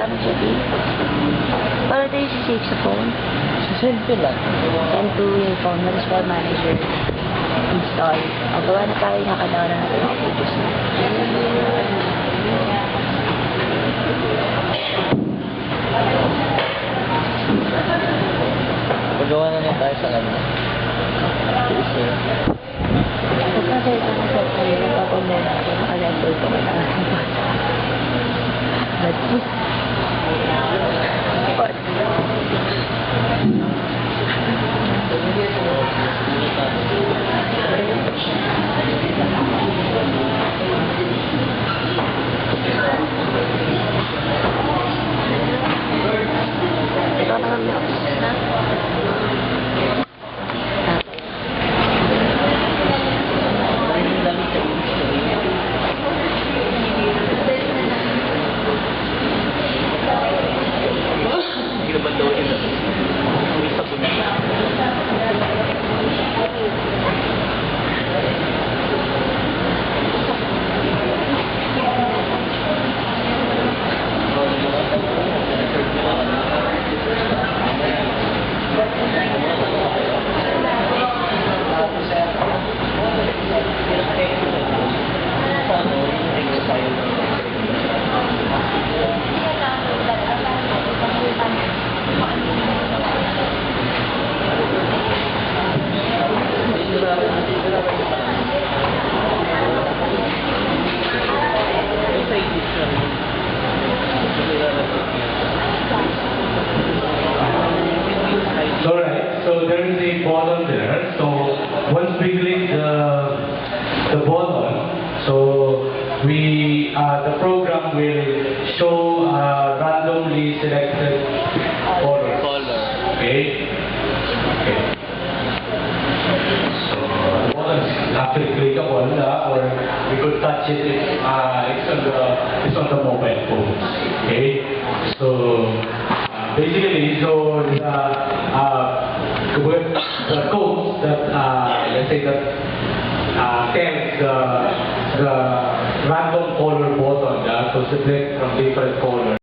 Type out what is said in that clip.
paano siya din? Paano tayo sisave sa phone? Send ko lang. Send to your phone, Mother's Manager. Install. O, gawa na tayo ng kanara natin ang videos na. Pagawa na lang tayo sa kanya. Kasi ito na sa kanya, napapamay natin, naka-level ko na lang. But, ito na kami ako. Alright, so there is a button there. So once we click the button, so the program will show randomly selected color. Okay. Okay. So the button is actually clickable, or we could touch it. It's on the mobile phone. Okay. So basically, so the codes that let's say that tells the random color button to select from different colors.